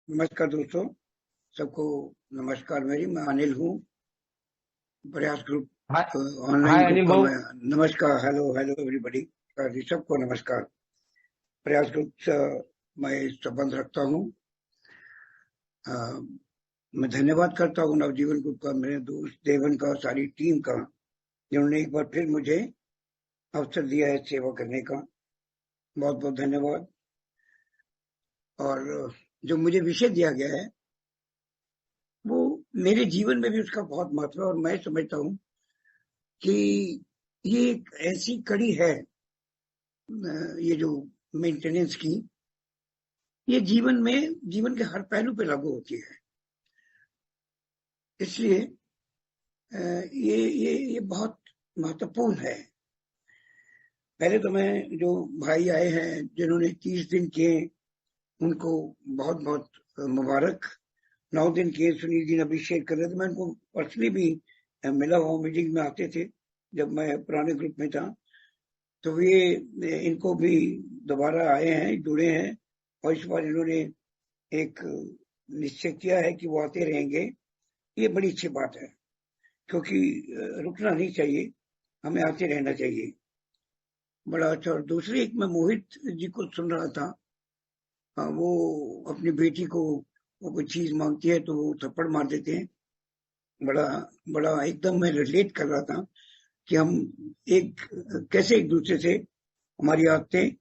नमस्कार दोस्तों, सबको नमस्कार। मैं अनिल हूँ, प्रयास ग्रुप हाय। ऑनलाइन हाय ग्रुप अनिल का भाऊ। मैं। नमस्कार, हेलो हेलो एवरीबॉडी। सबको नमस्कार। प्रयास ग्रुप से मैं संबंध रखता हूँ। अ, मैं धन्यवाद करता हूँ नवजीवन ग्रुप का, मेरे दोस्त देवन का, सारी टीम का, जिन्होंने एक बार फिर मुझे अवसर दिया है सेवा करने का। बहुत बहुत धन्यवाद। और जो मुझे विषय दिया गया है वो मेरे जीवन में भी उसका बहुत महत्व है, और मैं समझता हूँ कि ये एक ऐसी कड़ी है, ये जो मेंटेनेंस की, ये जीवन के हर पहलू पे लागू होती है। इसलिए ये बहुत महत्वपूर्ण है। पहले तो मैं, जो भाई आए हैं जिन्होंने 30 दिन किए, उनको बहुत बहुत मुबारक। 9 दिन किए, सुनील जी ने अभी शेयर कर रहे थे, मैं उनको पर्सनली भी मिला हुआ, मीटिंग में आते थे जब मैं पुराने ग्रुप में था। तो ये इनको भी दोबारा आए हैं, जुड़े हैं, और इस बार इन्होंने एक निश्चय किया है कि वो आते रहेंगे। ये बड़ी अच्छी बात है, क्योंकि रुकना नहीं चाहिए, हमें आते रहना चाहिए। बड़ा अच्छा। और दूसरी एक, मैं मोहित जी को सुन रहा था। वो अपनी बेटी को, वो कोई चीज मांगती है तो वो थप्पड़ मार देते हैं। बड़ा बड़ा एकदम मैं रिलेट कर रहा था कि हम एक कैसे एक दूसरे से, हमारी आदतें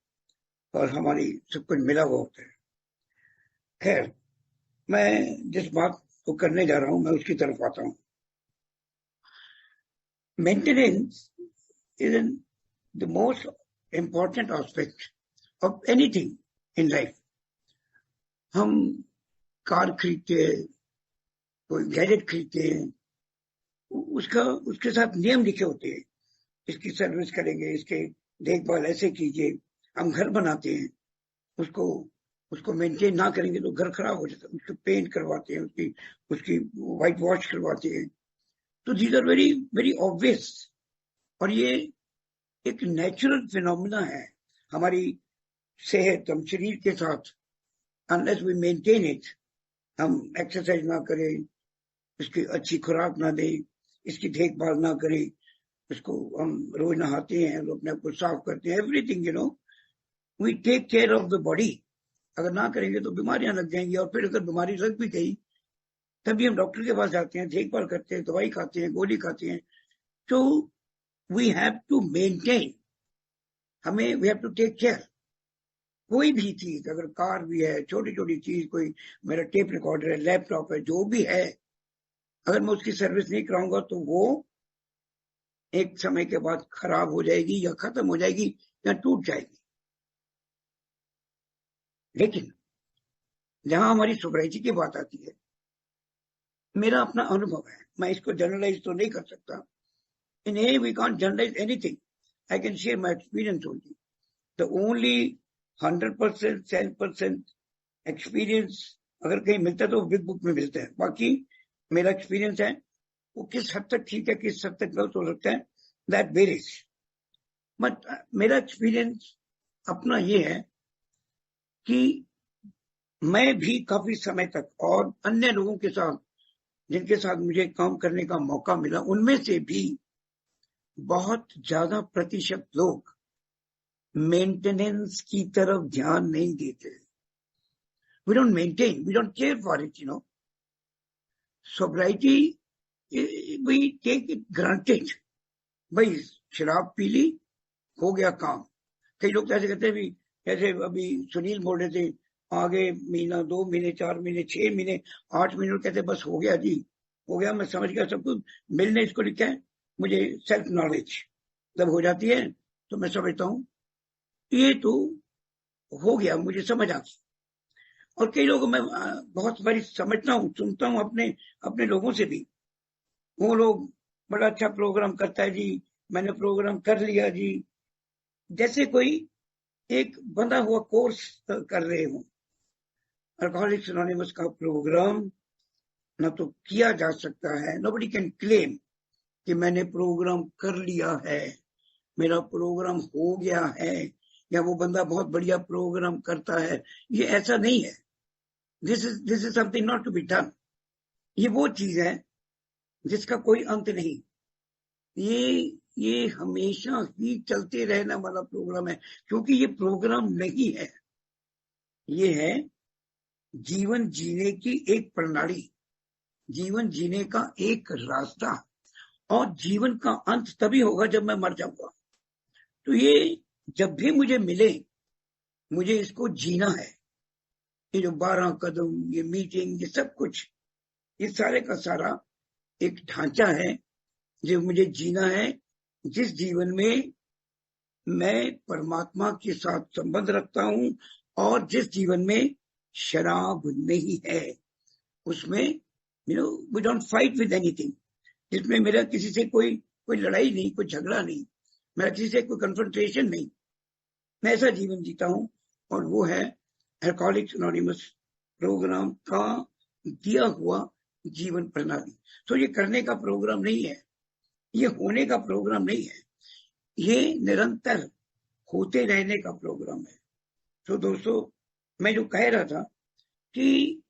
और हमारी सब कुछ मिला हुआ होता है। खैर, मैं जिस बात को करने जा रहा हूं, मैं उसकी तरफ आता हूं। Maintenance is the most important aspect of anything in life. हम कार खरीदते हैं, कोई गैजेट खरीदते हैं, उसका उसके साथ नियम लिखे होते हैं। इसकी सर्विस करेंगे, इसके देखभाल ऐसे कीजिए। हम घर बनाते हैं, उसको उसको मेंटेन ना करेंगे तो घर खराब हो जाता है। उसको पेंट करवाते हैं, उसकी उसकी व्हाइट वॉश करवाते हैं। तो these are very very obvious, और ये एक नेचुरल फिनोमिना है। हमारी सेहत, हम शरीर के साथ, अनलेस वी मेंटेन इट, हम एक्सरसाइज ना करें, इसकी अच्छी खुराक ना दें, इसकी देखभाल ना करें, इसको हम रोज नहाते हैं, अपने आप को साफ करते हैं, everything we take care of the body. अगर ना करेंगे तो बीमारियां लग जाएंगी, और फिर अगर बीमारी लग भी गई तभी हम डॉक्टर के पास जाते हैं, देखभाल करते हैं, दवाई खाते हैं, गोली खाते हैं। तो वी हैव टू मेंटेन, हमें we have to take care. कोई भी चीज, अगर कार भी है, छोटी छोटी चीज, कोई मेरा टेप रिकॉर्डर है, लैपटॉप है, जो भी है, अगर मैं उसकी सर्विस नहीं कराऊंगा तो वो एक समय के बाद खराब हो जाएगी, या खत्म हो जाएगी, या टूट जाएगी। लेकिन जहां हमारी सोब्राइटी की बात आती है, मेरा अपना अनुभव है, मैं इसको जनरलाइज तो नहीं कर सकता। In a we can't generalise anything, I can share my experience only. The only 100% 10% experience अगर कहीं मिलता है तो बिग बुक में मिलता है। बाकी मेरा एक्सपीरियंस है, वो किस हद तक ठीक है, किस हद तक गलत हो सकता है, दैट वेरीज। बट मेरा एक्सपीरियंस अपना ये है कि मैं भी काफी समय तक, और अन्य लोगों के साथ जिनके साथ मुझे काम करने का मौका मिला, उनमें से भी बहुत ज्यादा प्रतिशत लोग मेंटेनेंस की तरफ ध्यान नहीं देते। We don't maintain, we don't care for it, sobriety we take it granted. भाई, शराब पी ली, हो गया काम। कई लोग तो ऐसे कहते हैं भी, जैसे अभी सुनील बोल रहे थे, आगे महीना, 2 महीने, 4 महीने, 6 महीने, 8 महीने, कहते बस हो गया जी, हो गया, मैं समझ गया सब कुछ। मिलने इसको लिखा है, मुझे सेल्फ नॉलेज जब हो जाती है तो मैं समझता हूँ ये तो हो गया, मुझे समझ आ गई। और कई लोगों में बहुत बारी समझता हूँ, सुनता हूँ अपने अपने लोगों से भी। वो लोग, बड़ा अच्छा प्रोग्राम करता है जी, मैंने प्रोग्राम कर लिया जी, जैसे कोई एक बंधा हुआ कोर्स कर रहे हो। अल्कोहलिक्स एनोनिमस का प्रोग्राम ना तो किया जा सकता है, नोबडी कैन क्लेम कि मैंने प्रोग्राम कर लिया है, मेरा प्रोग्राम हो गया है, या वो बंदा बहुत बढ़िया प्रोग्राम करता है। ये ऐसा नहीं है। This is something not to be done. ये वो चीज है जिसका कोई अंत नहीं। ये हमेशा ही चलते रहने वाला प्रोग्राम है, क्योंकि ये प्रोग्राम नहीं है, ये है जीवन जीने की एक प्रणाली, जीवन जीने का एक रास्ता। और जीवन का अंत तभी होगा जब मैं मर जाऊंगा। तो ये जब भी मुझे मिले, मुझे इसको जीना है। ये जो 12 कदम, ये मीटिंग, ये सब कुछ, ये सारे का सारा एक ढांचा है जो मुझे जीना है, जिस जीवन में मैं परमात्मा के साथ संबंध रखता हूं, और जिस जीवन में शराब नहीं है, उसमें we don't fight with anything, जिसमें मेरा किसी से कोई लड़ाई नहीं, कोई झगड़ा नहीं, मेरा किसी से कोई कन्फ्रंटेशन नहीं। मैं ऐसा जीवन जीता हूं, और वो है अल्कोहलिक्स एनोनिमस प्रोग्राम का दिया हुआ जीवन प्रणाली। तो ये करने का प्रोग्राम नहीं है, ये होने का प्रोग्राम नहीं है, ये निरंतर होते रहने का प्रोग्राम है। तो दोस्तों, मैं जो कह रहा था कि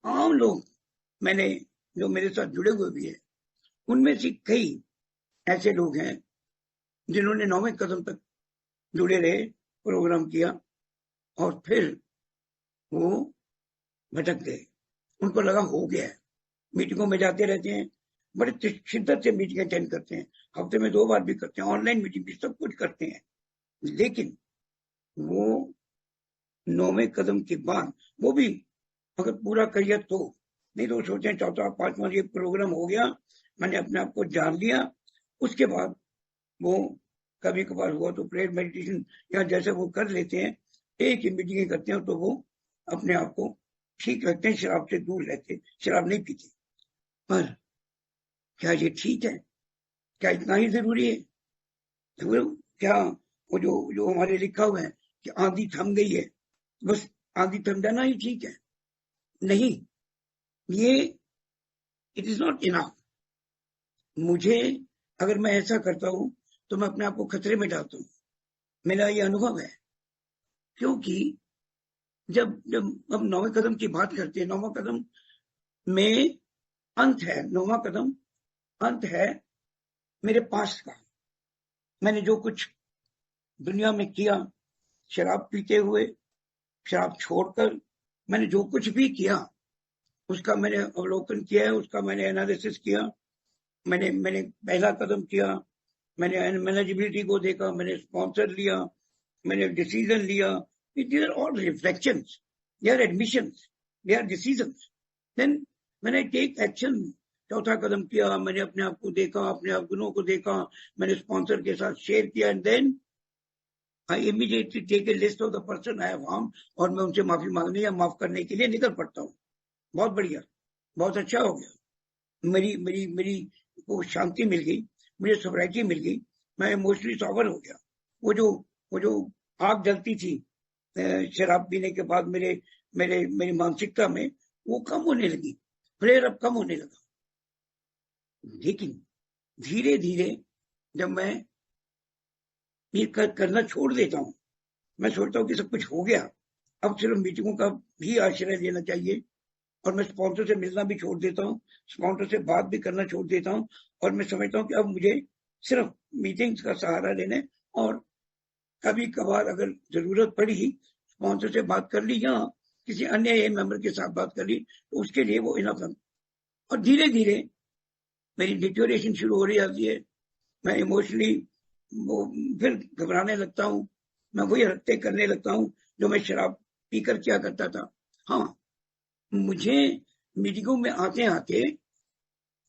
आम लोग, मैंने जो मेरे साथ जुड़े हुए भी है, उनमें से कई ऐसे लोग हैं जिन्होंने 9वें कदम तक जुड़े रहे, प्रोग्राम किया, और फिर वो भटक गए। उनको लगा हो गया है। मीटिंगों में जाते रहते हैं, बड़े शिद्दत से मीटिंग अटेंड करते हैं, हफ्ते में 2 बार भी करते हैं, ऑनलाइन मीटिंग भी, सब कुछ करते हैं, लेकिन वो 9वें कदम के बाद वो भी अगर पूरा करिए तो, नहीं तो सोचते हैं 4था 5वां ये प्रोग्राम हो गया, मैंने अपने आप को जान लिया। उसके बाद वो कभी कभार हुआ तो प्रेयर मेडिटेशन या जैसे वो कर लेते हैं, एक ही मीटिंग करते हैं, तो वो अपने आप को ठीक रखते हैं, शराब से दूर रहते, शराब नहीं पीते। पर क्या ये ठीक है? क्या इतना ही जरूरी है? तो क्या वो जो हमारे लिखा हुआ है कि आंधी थम गई है, बस आंधी थम जाना ही ठीक है? नहीं, ये इट इज नॉट इनफ। मुझे, अगर मैं ऐसा करता हूं तो मैं अपने आप को खतरे में डालता हूं। मेरा ये अनुभव है, क्योंकि जब जब हम 9वें कदम की बात करते हैं, 9वां कदम में अंत है, 9वां कदम अंत है मेरे पास का। मैंने जो कुछ दुनिया में किया, शराब पीते हुए, शराब छोड़कर, मैंने जो कुछ भी किया, उसका मैंने अवलोकन किया है, उसका मैंने एनालिसिस किया। मैंने पहला कदम किया, मैंने मैनेजेबिलिटी को देखा, मैंने स्पॉन्सर लिया, मैंने डिसीजन लिया। These are all reflections, they are admissions, they are decisions. Then when I take action, चौथा कदम किया, मैंने अपने आप को देखा, अपने आप गुणों को देखा, मैंने स्पॉन्सर के साथ शेयर किया, and then I immediately take a list of the person I have harmed, और मैं उनसे माफी मांगने या माफ करने के लिए निकल पड़ता हूँ। बहुत बढ़िया, बहुत अच्छा हो गया, मेरी मेरी मेरी को शांति मिल गई, मुझे सोब्राइटी मिल गई, मैं इमोशनली सॉबर हो गया। वो जो आग जलती थी शराब पीने के बाद मेरी मानसिकता में, वो कम होने लगी, फ्लेयर अप कम होने लगा। लेकिन धीरे धीरे जब मैं ये करना छोड़ देता हूँ, मैं सोचता हूँ कि सब कुछ हो गया, अब सिर्फ मीटिंगों का भी आश्रय लेना चाहिए, और मैं स्पॉन्सर से मिलना भी छोड़ देता हूँ, स्पॉन्सर से बात भी करना छोड़ देता हूँ, और मैं समझता हूँ कि अब मुझे सिर्फ मीटिंग्स का सहारा लेने, और कभी कभार अगर जरूरत पड़ी स्पॉन्सर से बात कर ली या किसी अन्य मेंबर के साथ बात कर ली, तो उसके लिए वो इनफ है। और धीरे धीरे मेरी डिटोरेशन शुरू हो रही जाती है, मैं इमोशनली वो फिर घबराने लगता हूँ, मैं वही हरकतें करने लगता हूँ जो मैं शराब पीकर किया करता था। हाँ, मुझे मीटिंगों में आते आते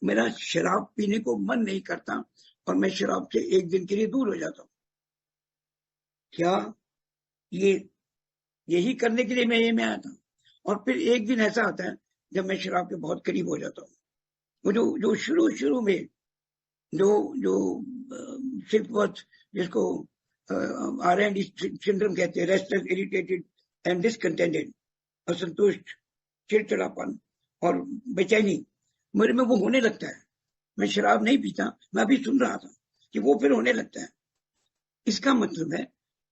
मेरा शराब पीने को मन नहीं करता, और मैं शराब से एक दिन के लिए दूर हो जाता हूँ। क्या यही करने के लिए मैं ये में आया था? और फिर एक दिन ऐसा आता है जब मैं शराब के बहुत करीब हो जाता हूँ। वो जो शुरू में जो सिर्फ जिसको R&D सिंड्रोम कहते हैं, रेस्टलेस, इरिटेटेड एंड डिसकंटेंटेड, असंतुष्ट, चिड़चिड़ापन और बेचैनी, मेरे में वो होने लगता है। मैं शराब नहीं पीता, मैं अभी सुन रहा था कि वो फिर होने लगता है। इसका मतलब है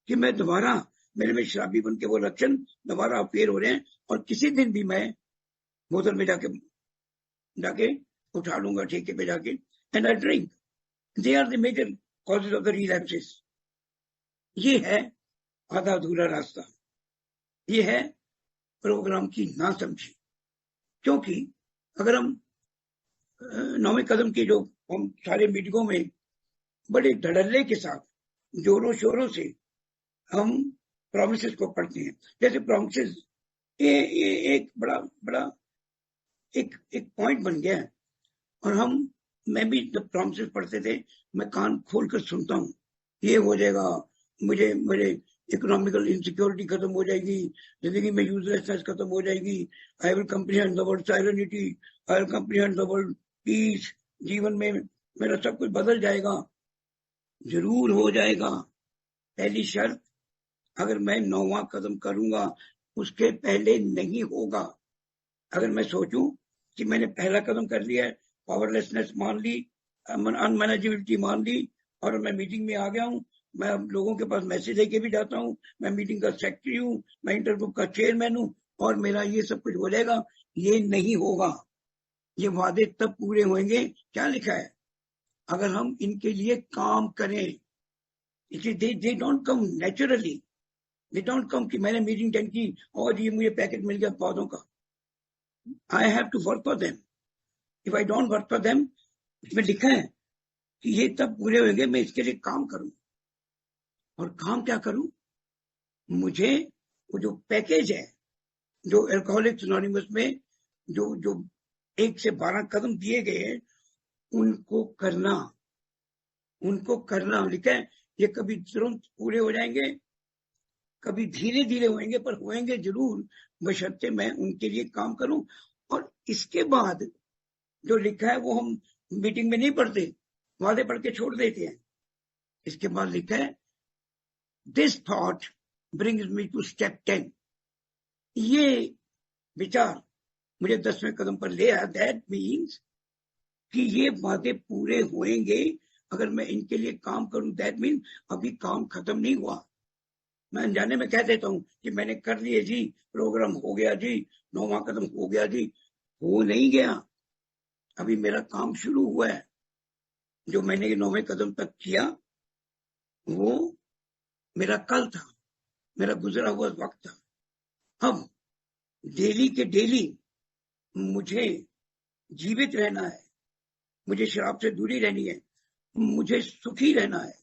कि मैं दोबारा मेरे में शराबीपन के वो लक्षण दोबारा अपेयर हो रहे हैं, और किसी दिन भी मैं बोतल में जाके उठा लूंगा ठेके पे जाके, and I drink. They are the major causes of the relapses. ये है आधा अधूरा रास्ता, ये है प्रोग्राम की ना समझी. क्योंकि अगर हम 9वें कदम की जो हम सारे मीटिंगों में बड़े धड़ल्ले के साथ जोरों शोरों से हम प्रोमिसेस को पढ़ते हैं, जैसे प्रोमिसेस ये एक बड़ा एक पॉइंट बन गया है. और मैं भी जब प्रोमिसेस पढ़ते थे, मैं कान खोलकर सुनता हूँ, ये हो जाएगा, मुझे इकोनॉमिकल इनसिक्योरिटी खत्म हो जाएगी, जिंदगी में यूजलेसनेस खत्म हो जाएगी, I will comprehend the world serenity, I will comprehend the world peace, जीवन में मेरा सब कुछ बदल जाएगा. जरूर हो जाएगा, पहली शर्त अगर मैं 9वां कदम करूंगा, उसके पहले नहीं होगा. अगर मैं सोचूं कि मैंने पहला कदम कर लिया है, पावरलेसनेस मान ली, अनमैनेजेबिलिटी मान ली, और मैं मीटिंग में आ गया हूं, मैं लोगों के पास मैसेज लेके भी जाता हूं, मैं मीटिंग का सेक्रेटरी हूं, मैं इंटरग्रुप का चेयरमैन हूं, और मेरा ये सब कुछ हो जाएगा, ये नहीं होगा. ये वादे तब पूरे होंगे, क्या लिखा है, अगर हम इनके लिए काम करें. They don't come naturally, they don't come कि मैंने मीटिंग अटेंड की और ये मुझे पैकेट मिल गया पौधों का. I have to work for them. If I don't work for them, इसमें लिखा है कि ये तब पूरे होंगे मैं इसके लिए काम करूं. और काम क्या करूं, मुझे वो जो पैकेज है, जो अल्कोहलिक्स एनोनिमस में जो 1 से 12 कदम दिए गए हैं, उनको करना लिखा है. ये कभी तुरंत पूरे हो जाएंगे, कभी धीरे धीरे होंगे, पर होंगे जरूर, बशर्ते मैं उनके लिए काम करूं. और इसके बाद जो लिखा है वो हम मीटिंग में नहीं पढ़ते, वादे पढ़ के छोड़ देते हैं. इसके बाद लिखा है, this thought brings me to step 10. ये विचार मुझे 10वें कदम पर ले आया. दैट मीन्स कि ये वादे पूरे होंगे अगर मैं इनके लिए काम करूं. दैट मीन अभी काम खत्म नहीं हुआ. मैं अनजाने में कह देता हूं कि मैंने कर लिए जी, प्रोग्राम हो गया जी, 9वां कदम हो गया जी. हो नहीं गया, अभी मेरा काम शुरू हुआ है. जो मैंने 9वें कदम तक किया वो मेरा कल था, मेरा गुजरा हुआ वक्त था. अब डेली के डेली मुझे जीवित रहना है, मुझे शराब से दूरी रहनी है, मुझे सुखी रहना है,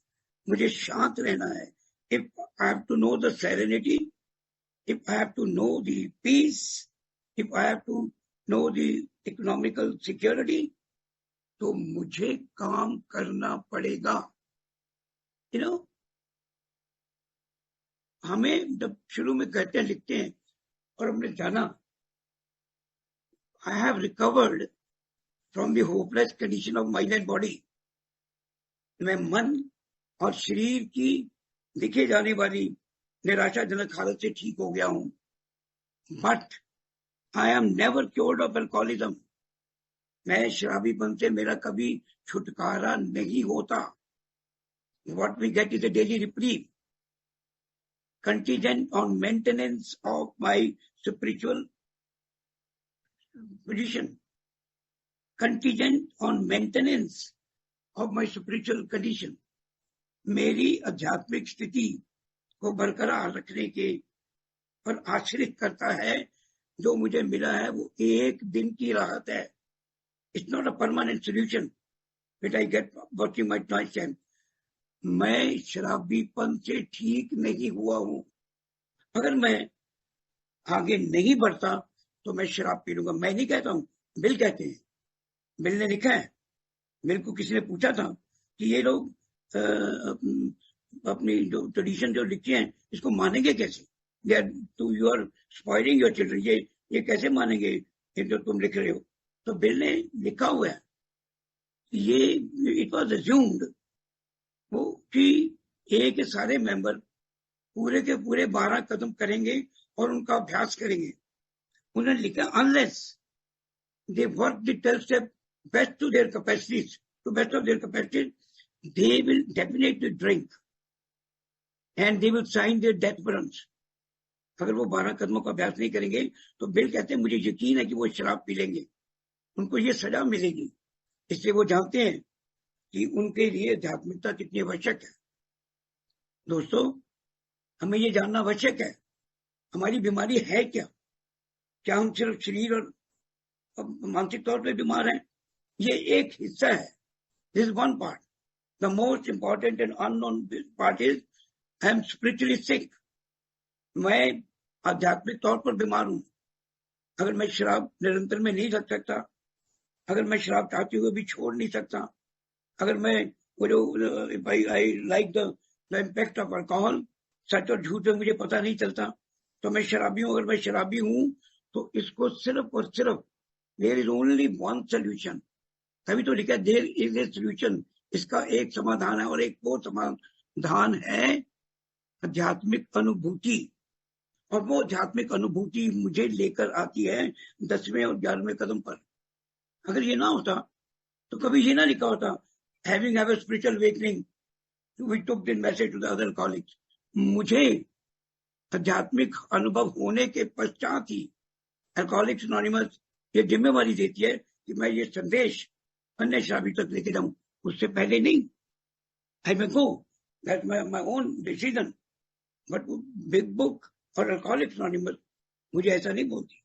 मुझे शांत रहना है. If I have to know the serenity, if I have to know the peace, if I have to know the economical security, तो मुझे काम करना पड़ेगा. You know, हमें जब शुरू में कहते हैं, लिखते हैं, और हमने जाना, I have recovered from the hopeless condition of mind and body. मैं मन और शरीर की दिखे जाने वाली निराशाजनक हालत से ठीक हो गया हूं. But I am never cured of alcoholism. मैं शराबीपन से मेरा कभी छुटकारा नहीं होता. What we get is a daily reprieve, contingent on maintenance of my spiritual position, contingent on maintenance of my spiritual condition. मेरी आध्यात्मिक स्थिति को बरकरार रखने के पर आश्रित करता है. जो मुझे मिला है वो एक दिन की राहत है. It's not a permanent solution which I get watching my night time. मैं शराबीपन से ठीक नहीं हुआ हूं. अगर मैं आगे नहीं बढ़ता तो मैं शराब पी लूंगा. मैं नहीं कहता हूं, बिल कहते हैं. बिल ने लिखा है, मेरे को किसी ने पूछा था कि ये लोग अपनी जो ट्रेडिशन जो लिखी है इसको मानेंगे कैसे. You are spoiling your children. ये कैसे मानेंगे ये जो तुम लिख रहे हो. तो बिल ने लिखा हुआ है, ये इट वॉज अज्यूम्ड वो कि ए के सारे मेंबर पूरे के पूरे 12 कदम करेंगे और उनका अभ्यास करेंगे. उन्होंने लिखा, unless they work the 12 step best to their capacities, to best of their capacities, they will definitely drink. And they will sign their death warrants. अगर वो 12 कदमों का अभ्यास नहीं करेंगे तो बिल कहते हैं मुझे यकीन है कि वो शराब पी लेंगे, उनको ये सजा मिलेगी। इसलिए वो जानते हैं कि उनके लिए आध्यात्मिकता कितनी आवश्यक है। दोस्तों, हमें ये जानना आवश्यक है हमारी बीमारी है क्या। क्या हम सिर्फ शरीर और मानसिक तौर पे बीमार हैं? ये एक हिस्सा है, this one part. The most important and unknown part is I am spiritually sick. मैं आध्यात्मिक तौर पर बीमार हूं। अगर मैं शराब निरंतर में नहीं रख सकता, अगर मैं शराब चाहते हुए भी छोड़ नहीं सकता, अगर मैं वो जो I like the impact of alcohol, सच और झूठ में मुझे पता नहीं चलता, तो मैं शराबी हूं। अगर मैं शराबी हूं तो इसको सिर्फ और सिर्फ there is only one solution. तभी तो लिखा देयर इज ए सोल्यूशन। इसका एक समाधान है और एक वो समाधान है आध्यात्मिक अनुभूति। और वो आध्यात्मिक अनुभूति मुझे लेकर आती है 10वें और 11वें कदम पर। अगर ये ना होता तो कभी ये ना लिखा होता having have a spiritual awakening we took the message to the other colleagues. मुझे आध्यात्मिक अनुभव होने के पश्चात ही अल्कोहलिक्स एनोनिमस ये जिम्मेवारी देती है कि मैं ये संदेश अन्य शराबी तक लेके जाऊं, उससे पहले नहीं। I may go, that's my own decision, but Big Book और अल्कोहलिक्स एनोनिमस मुझे ऐसा नहीं बोलती।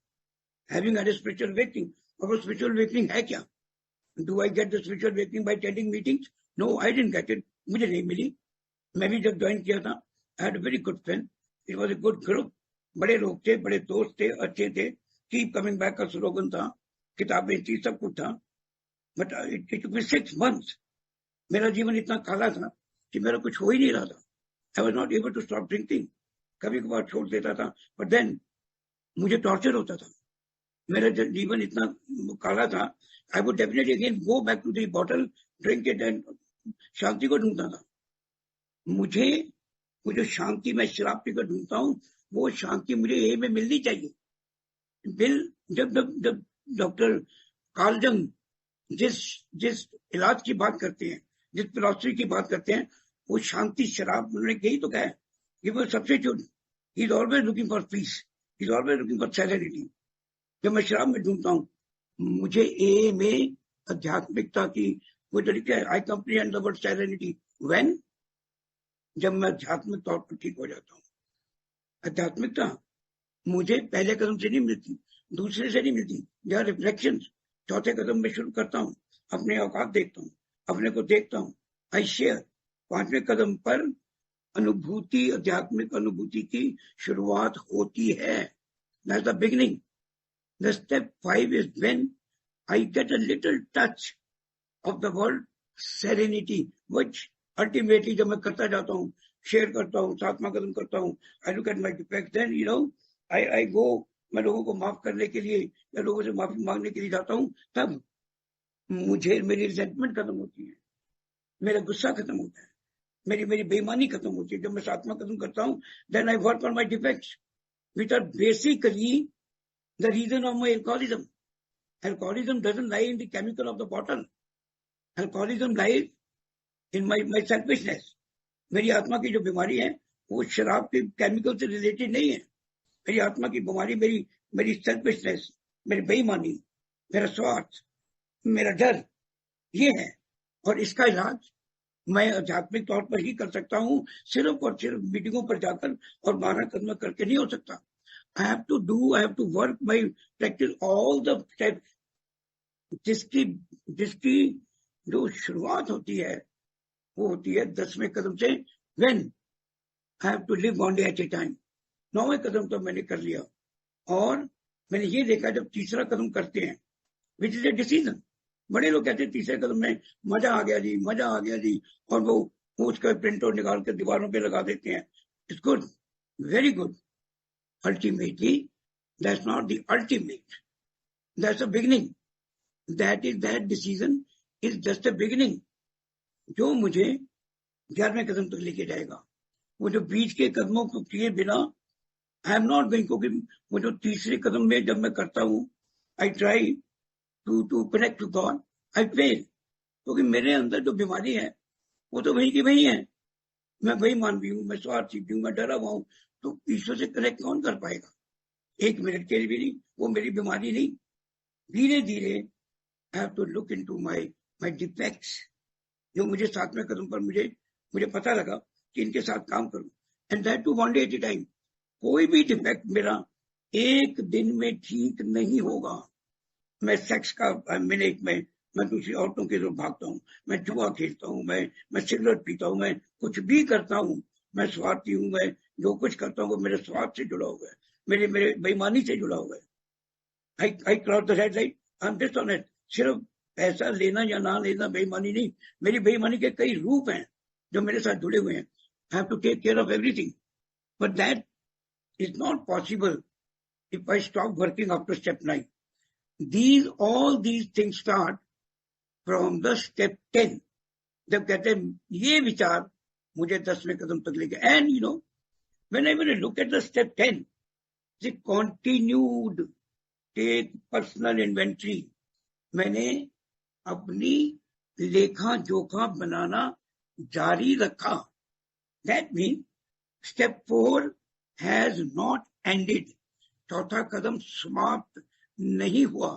Having had a spiritual awakening, और वो स्पिरिचुअल अवेकनिंग है क्या? Do I get the spiritual awakening by attending meetings? No, I didn't get it, मुझे नहीं मिली। मैं भी जब ज्वाइन किया था, I had a very good friend, it was a good group, बड़े लोग थे, बड़े दोस्त थे, अच्छे थे, कीप कमिंग बैक का स्लोगन था, किताबें थी, सब कुछ था। But it took me 6 months। मेरा जीवन इतना काला था कि मेरा कुछ हो ही नहीं रहा था। I was not able to stop drinking. कभी कभार छोड़ देता था, बट देन मुझे टॉर्चर होता था। मेरा जीवन इतना काला था, I would definitely again go back to the bottle, drink it and शांति को ढूंढता था। मुझे वो जो शांति मैं शराब पीकर ढूंढता हूँ, वो शांति मुझे यही में मिलनी चाहिए। बिल जब डॉक्टर कार्ल जंग जिस इलाज की बात करते हैं, जिस फिलॉसफी की बात करते हैं, वो शांति शराब, उन्होंने यही तो कहा है कि वो substitute. He is always looking for piece, he is always looking for serenity. जब मैं शराब में ढूंढता हूँ, मुझे ए में आध्यात्मिकता की वो तरीका है। I comprehend the word serenity when, जब मैं आध्यात्मिक तौर पर ठीक हो जाता हूँ। आध्यात्मिकता मुझे पहले कदम से नहीं मिलती, दूसरे से नहीं मिलती, देयर रिफ्लेक्शंस। चौथे कदम में शुरू करता हूँ, अपने औकात देखता हूँ, अपने को देखता हूँ, आई शेयर। 5वें कदम पर अनुभूति, आध्यात्मिक अनुभूति की शुरुआत होती है। That's the beginning. The step 5 is when I get a little touch of the word serenity, which ultimately जब मैं करता जाता हूँ, शेयर करता हूँ, 7वां कदम करता हूँ, I look at my defects, then you know I go, मैं लोगों को माफ करने के लिए या लोगों से माफी मांगने के लिए जाता हूँ, तब मुझे मेरी रिजेंटमेंट खत्म होती है, मेरा गुस्सा खत्म होता है, मेरी बेईमानी खत्म होती है। जब मैं 7वां कदम करता हूँ, then I work on my defects which are basically the reason of my alcoholism. Alcoholism doesn't lie in the chemical of the bottle, alcoholism lies in my selfishness. मेरी आत्मा की जो बीमारी है वो शराब के केमिकल से रिलेटेड नहीं है। मेरी आत्मा की बीमारी मेरी सेल्फिशनेस, मेरी बेईमानी, मेरा स्वार्थ, मेरा डर, ये है। और इसका इलाज मैं आध्यात्मिक तौर पर ही कर सकता हूँ, सिर्फ और सिर्फ मीटिंगों पर जाकर और 12 कदम करके नहीं हो सकता। I have to work my practice all the step. जिसकी जो शुरुआत होती है वो होती है 10वें कदम से, when I have to live one day at a time. 9वें कदम तो मैंने कर लिया, और मैंने ये देखा जब तीसरा कदम करते हैं, विच इज ए डिसीजन। बड़े लोग कहते हैं तीसरे कदम में मजा आ गया जी, मजा आ गया जी, और वो उसका प्रिंट आउट निकाल कर दीवारों पे लगा देते हैं। It's good, very good. Ultimately that's not the ultimate, that's a beginning. That decision is just a beginning, जो मुझे 11वें कदम तक लेके जाएगा। वो जो बीच के कदमों को किए बिना आई एम नॉट गोइंग, क्योंकि वो जो तीसरे कदम में जब मैं करता हूँ, I try to connect to God, I fail, क्योंकि मेरे अंदर जो बीमारी है वो तो वही की वही है। मैं बेईमान भी हूं, मैं स्वार्थी भी हूं, मैं डरा हुआ हूं, तो ईश्वर से कनेक्ट कौन कर पाएगा? 1 मिनट के लिए भी नहीं। वो मेरी बीमारी नहीं। धीरे धीरे I have to look into my defects, जो मुझे 7वें कदम पर मुझे पता लगा कि इनके साथ काम करूं, and that too one day at a time. कोई भी डिफेक्ट मेरा एक दिन में ठीक नहीं होगा। मैं सेक्स का मैं दूसरी औरतों की तरफ भागता हूँ, मैं जुआ खेलता हूँ, मैं सिगरेट पीता हूँ, मैं कुछ भी करता हूँ, मैं स्वार्थी हूँ, मैं जो कुछ करता हूँ वो मेरे स्वार्थ से जुड़ा हुआ है, मेरे बेईमानी से जुड़ा हुआ है। I cross the red light, I am dishonest. सिर्फ पैसा लेना या ना लेना बेईमानी नहीं, मेरी बेईमानी के कई रूप हैं जो मेरे साथ जुड़े हुए हैं। I have to take care of everything, but that is not possible if I stop working after step 9. All these things start from the step 10. जब कहते हैं ये विचार मुझे 10वें कदम तक ले गया, and you know, whenever I look at the step 10, the continued take personal inventory. मैंने अपनी लेखा जोखा बनाना जारी रखा. That means step 4 has not ended. चौथा कदम समाप्त नहीं हुआ.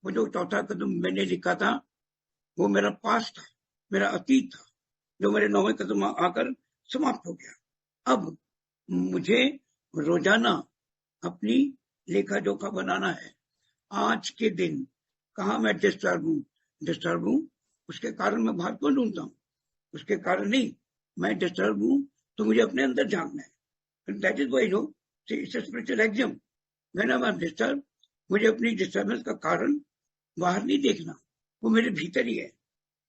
वो जो चौथा कदम मैंने लिखा था वो मेरा पास्ट था, मेरा अतीत था, जो मेरे 9वें कदम आकर समाप्त हो गया. अब मुझे रोजाना अपनी लेखा जोखा बनाना है. आज के दिन कहाँ मैं डिस्टर्ब हूँ, उसके कारण मैं बाहर क्यों ढूंढता हूँ? उसके कारण नहीं, मैं डिस्टर्ब हूँ तो मुझे अपने अंदर झांकना है. That is why no it's a spiritual exam. When I'm disturbed, मुझे अपनी डिस्टर्बेंस का कारण बाहर नहीं देखना, वो मेरे भीतर ही है.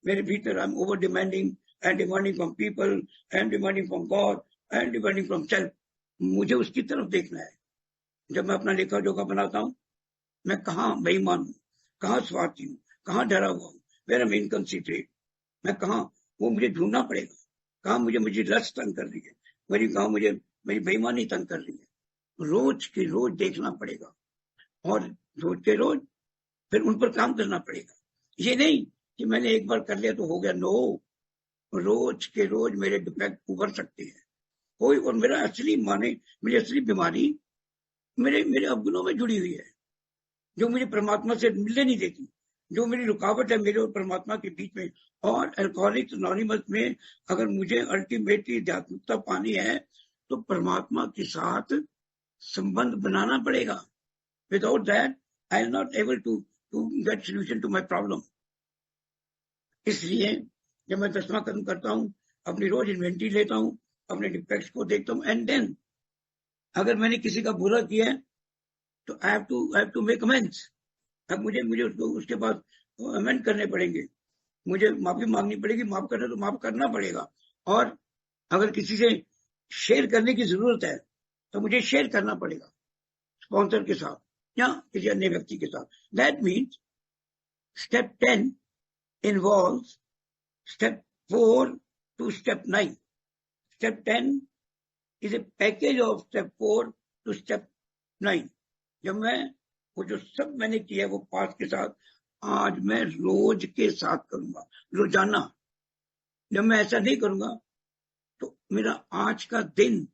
मेरे भीतर I am over demanding and demanding from people and demanding from God and demanding from self. मुझे उसकी तरफ देखना है. जब मैं अपना लेखा जोखा बनाता हूँ, मैं कहाँ बेईमान हूँ, कहाँ स्वार्थी हूँ, कहाँ डरा हुआ हूँ, वेयर एम इनकंसिडरेट, मैं कहाँ, वो मुझे ढूंढना पड़ेगा. कहाँ मुझे लस्ट तंग कर रही है, कहाँ मुझे मेरी बेईमानी तंग कर रही है. रोज के रोज देखना पड़ेगा और रोज के रोज फिर उन पर काम करना पड़ेगा. ये नहीं कि मैंने एक बार कर लिया तो हो गया. नो, रोज के रोज मेरे डिफेक्ट उभर सकते हैं. कोई और मेरी असली बीमारी मेरे अवगुणों में जुड़ी हुई है, जो मुझे परमात्मा से मिलने नहीं देती, जो मेरी रुकावट है मेरे और परमात्मा के बीच में. और अल्कोहलिक्स एनोनिमस में अगर मुझे अल्टीमेटली आध्यात्मिकता पानी है तो परमात्मा के साथ संबंध बनाना पड़ेगा. Without that I am not able to get solution to my problem. इसलिए जब मैं 10वां कदम करता हूँ, अपनी रोज इन्वेंटरी लेता हूँ, अपने डिफेक्ट्स को देखता हूँ, एंड देन अगर मैंने किसी का बुरा किया है तो I have to make amends. अब मुझे उसके बाद अमेंड करने पड़ेंगे, मुझे माफी मांगनी पड़ेगी. माफ करना तो माफ करना पड़ेगा. और अगर किसी से शेयर करने की जरूरत है तो मुझे शेयर करना पड़ेगा, स्पॉन्सर के साथ या किसी अन्य व्यक्ति के साथ. That means step 10 involves step 4 to step 9. Step 10 is a package of step 4 to step 9. जब मैं वो जो सब मैंने किया वो पास्ट के साथ आज मैं रोज के साथ करूंगा, रोजाना. जब मैं ऐसा नहीं करूंगा तो मेरा आज का दिन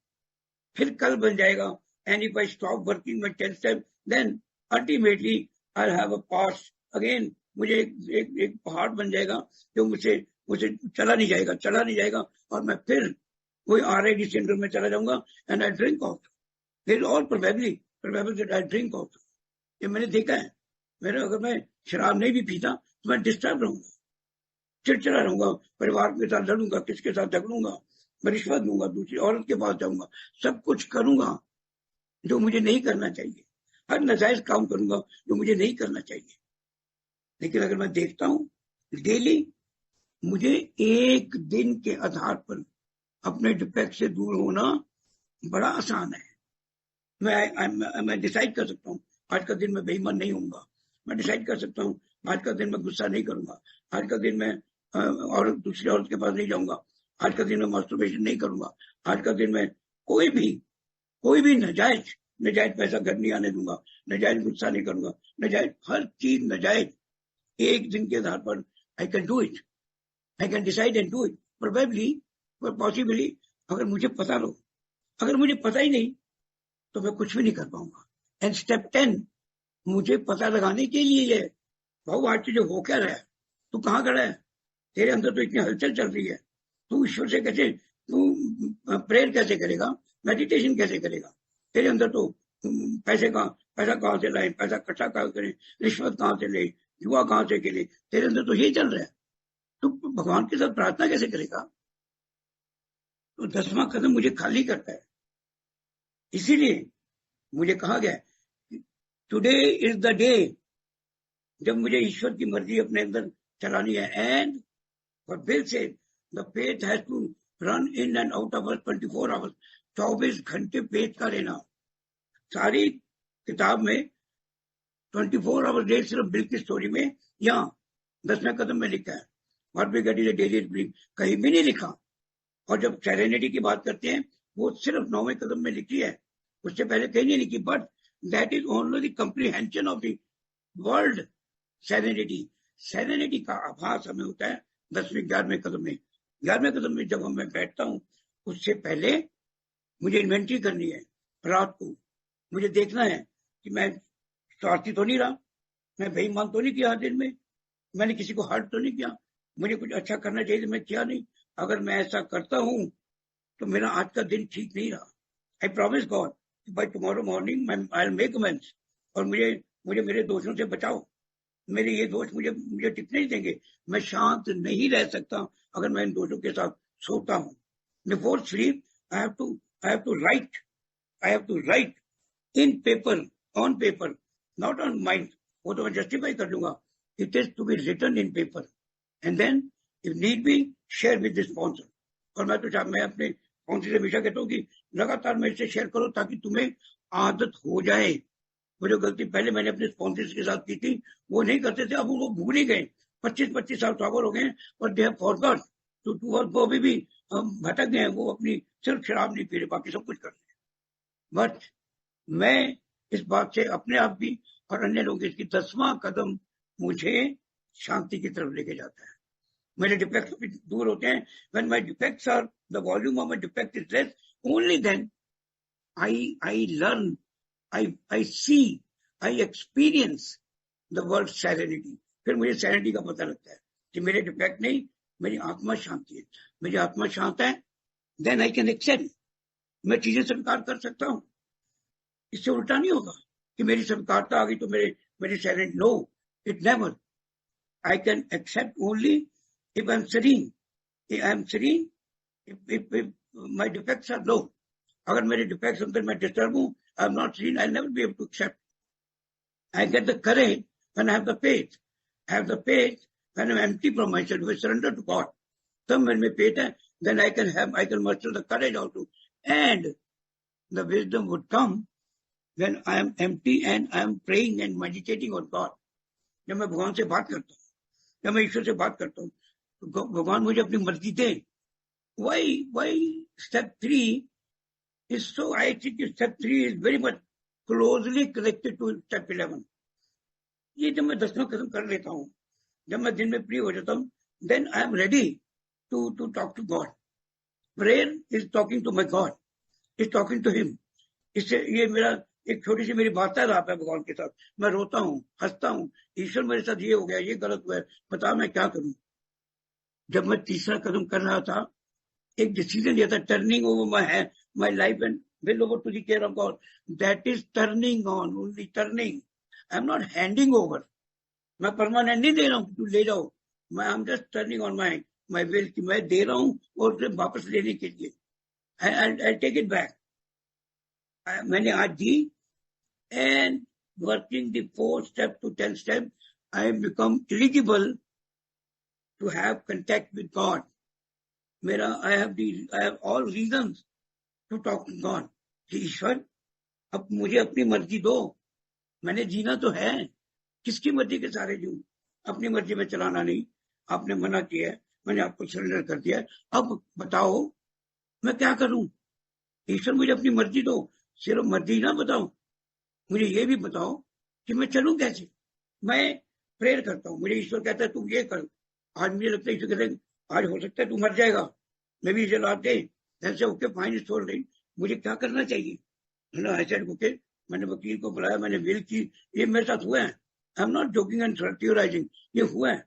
फिर कल बन जाएगा. And if I stop working my 10 step, then ultimately I have a past again. मुझे एक पहाड़ बन जाएगा जो मुझे चला नहीं जाएगा और मैं फिर वही RID सेंटर में चला जाऊंगा. And I drink out. There all probably that I drink out. ये मैंने देखा है. अगर मैं शराब नहीं भी पीता तो मैं डिस्टर्ब रहूंगा, चिड़चिड़ा रहूंगा, परिवार के साथ लड़ूंगा, किसके साथ झगड़ूंगा, मैं रिश्वत दूंगा, दूसरी औरत के पास जाऊंगा, सब कुछ करूंगा जो मुझे नहीं करना चाहिए, हर नाजायज काम करूंगा जो मुझे नहीं करना चाहिए. लेकिन अगर मैं देखता हूं डेली, मुझे एक दिन के आधार पर अपने डिफेक्ट से दूर होना बड़ा आसान है. मैं डिसाइड कर सकता हूँ आज का दिन मैं बेईमान नहीं होऊंगा. मैं डिसाइड कर सकता हूँ आज का दिन मैं गुस्सा नहीं करूंगा. आज का दिन मैं दूसरी औरत के पास नहीं जाऊंगा. आज का दिन मैं मास्टरबेशन नहीं करूंगा. आज का दिन मैं कोई भी नजायज पैसा घर नहीं आने दूंगा, नजायज गुस्सा नहीं करूंगा, नजायज हर चीज नजायज एक दिन के आधार पर I can do it. I can decide and do it. Probably, but possibly, अगर मुझे पता लो, अगर मुझे पता ही नहीं तो मैं कुछ भी नहीं कर पाऊंगा। एंड स्टेप 10 मुझे पता लगाने के लिए है, भाऊ आज तुझे हो क्या रहा है, तू कहाँ खड़ा है, तेरे अंदर तो इतनी हलचल चल रही है, तू ईश्वर से कैसे, तू प्रेयर कैसे करेगा, मेडिटेशन कैसे करेगा, तेरे अंदर तो पैसा कहाँ से लाए, पैसा इकट्ठा कहाँ करें, रिश्वत कहाँ से ले, जुआ कहाँ से खेले, तेरे अंदर तो यही चल रहा है, तू भगवान के साथ प्रार्थना कैसे करेगा। तो 10वां कदम मुझे खाली करता है। इसीलिए मुझे कहा गया टुडे इज द डे जब मुझे ईश्वर की मर्जी अपने अंदर चलानी है। एंड और बिल से the faith has to run in and out of 24 hours, 24 घंटे फेथ का रहना। सारी किताब में 24 आवर्स डे सिर्फ बिल की स्टोरी में यहाँ 10वें कदम में लिखा है, what we get is a daily dream, कहीं भी नहीं लिखा। और जब सेरेनिटी की बात करते हैं वो सिर्फ 9वें कदम में लिखी है, उससे पहले कहीं नहीं लिखी। But that is only the comprehension of the world serenity. Serenity का आभास हमें होता है 10वें 11वें कदम में। 11वें कदम में जब मैं बैठता हूँ उससे पहले मुझे इन्वेंट्री करनी है। रात को मुझे देखना है कि मैं स्वार्थी तो नहीं रहा, मैं बेईमान तो नहीं किया दिन में, मैंने किसी को हर्ट तो नहीं किया, मुझे कुछ अच्छा करना चाहिए तो मैं किया नहीं। अगर मैं ऐसा करता हूं तो मेरा आज का दिन ठीक नहीं रहा। I promise God by tomorrow morning I will make amends. और मुझे मुझे मेरे दोषों से बचाओ, मेरे ये दोष मुझे टिकने नहीं देंगे। मैं शांत नहीं रह सकता अगर मैं इन दोषों के साथ सोता हूँ। Before sleep I have to write in paper, on paper, not on mind. वो तो मैं जस्टिफाई कर दूंगा। It is to be written in paper and then if need be share with the sponsor. और मैं अपने स्पॉन्सर से हमेशा कहता हूँ कि लगातार मेरे से शेयर करो ताकि तुम्हें आदत हो जाए। वो जो गलती पहले मैंने अपने स्पॉन्सर्स के साथ की थी वो नहीं करते थे, अब वो भूल ही गए। 25-25 साल ट्रैवल हो गए और दे हैव फॉरगॉट टू वो अभी भी भटक गए। वो अपनी सिर्फ शराब नहीं पी रहे, बाकी सब कुछ करते हैं। बट मैं इस बात से अपने आप भी और अन्य लोग इसकी 10वां कदम मुझे शांति की तरफ लेके जाता है। मेरे डिफेक्ट्स भी दूर होते हैं। When my defects are the volume of my defect is less, only then I learn, I see, I experience the word serenity. फिर मुझे सेरेनिटी का पता लगता है कि मेरे डिफेक्ट नहीं, मेरी आत्मा शांति है। मेरी आत्मा शांत है, देन आई कैन एक्सेप्ट, मैं चीजें स्वीकार कर सकता हूँ। इससे उल्टा नहीं होगा कि मेरी स्वीकारता आ गई तो मेरी serenity. No, it never. I can accept only if I am serene. If I am serene, if my defects are low. अगर मेरे डिफेक्ट्स अंदर मैं डिस्टर्ब हूँ, I am not seen, I'll never be able to accept. I get the courage when I have the faith. I have the faith when I'm empty from myself, when I surrender to God. तब मेरे में faith है, then I can muster the courage also. And the wisdom would come when I am empty and I am praying and meditating on God. जब मैं भगवान से बात करता हूँ, जब मैं ईश्वर से बात करता हूँ, तो भगवान मुझे अपनी मर्जी दे। Why step 3 is so, I think step 3 is very much closely connected to step 11. ये जब मैं 10वां कदम कर लेता हूँ, जब मैं दिन में फ्री हो जाता हूँ, then I am ready to talk to God. Prayer is talking to my God, is talking to Him. इससे ये मेरा एक छोटी सी मेरी वार्तालाप है भगवान के साथ। मैं रोता हूँ, हंसता हूँ, ईश्वर मेरे साथ ये हो गया, ये गलत हुआ है, बता मैं क्या करूँ। जब मैं तीसरा कदम कर रहा था, एक डिसीजन लिया था, turning over my life and will over to the care of God. That is turning on, only turning. I am not handing over. मैं परमानेंट नहीं दे रहा हूँ तू ले जाओ, मैं I am just turning on my will कि मैं दे रहा हूँ और उसे वापस लेने के लिए आई टेक इट बैक। मैंने आज दी and working the 4 step to 10 step, I have become eligible to have contact with God. मेरा I have all reasons to talk to God कि ईश्वर अब मुझे अपनी मर्जी दो, मैंने जीना तो है, किसकी मर्जी के सारे जीऊं, अपनी मर्जी में चलाना नहीं। आपने मना किया है, मैंने आपको सरेंडर कर दिया है, अब बताओ मैं क्या करूं। ईश्वर मुझे अपनी मर्जी दो, सिर्फ मर्जी ना बताओ, मुझे ये भी बताओ कि मैं चलूं कैसे। मैं प्रेयर करता हूं, मुझे ईश्वर कहता है तुम ये कर। आज मुझे लगता है ईश्वर कहते हैं आज हो सकता है तू मर जाएगा, मैं भी इसे लाद दे, ऐसे okay fine it's all right, मुझे क्या करना चाहिए। आई सेड ओके, मैंने वकील को बुलाया, मैंने विल की, ये मेरे साथ हुआ है, I am not joking and theorising, ये हुआ है।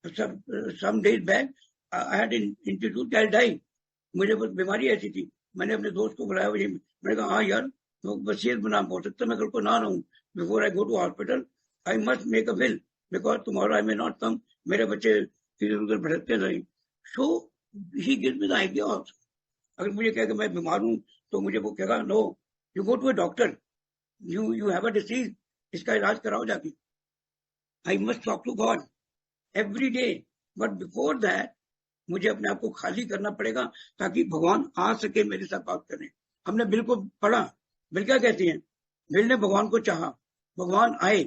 Some days back I had introduce child die, मुझे बस बीमारी ऐसी थी, मैंने अपने दोस्त को बुलाया, मैंने कहा हाँ यार तो वसीयत बना हो सकता है मैं कल को ना रहूं, before I go to hospital I must make a will because tomorrow I may not come, मेरे बच्चे इधर उधर भटकते नहीं। So he gives me the idea also, अगर मुझे कहे कि मैं बीमार हूं तो मुझे वो कहेगा no, you go to a doctor, you have a disease, इसका इलाज कराओ जाके। I must talk to God every day, but before that मुझे अपने आप को खाली करना पड़ेगा ताकि भगवान आ सके मेरे साथ बात करें। हमने बिल को पढ़ा, बिल क्या कहती है, बिल ने भगवान को चाहा, भगवान आए,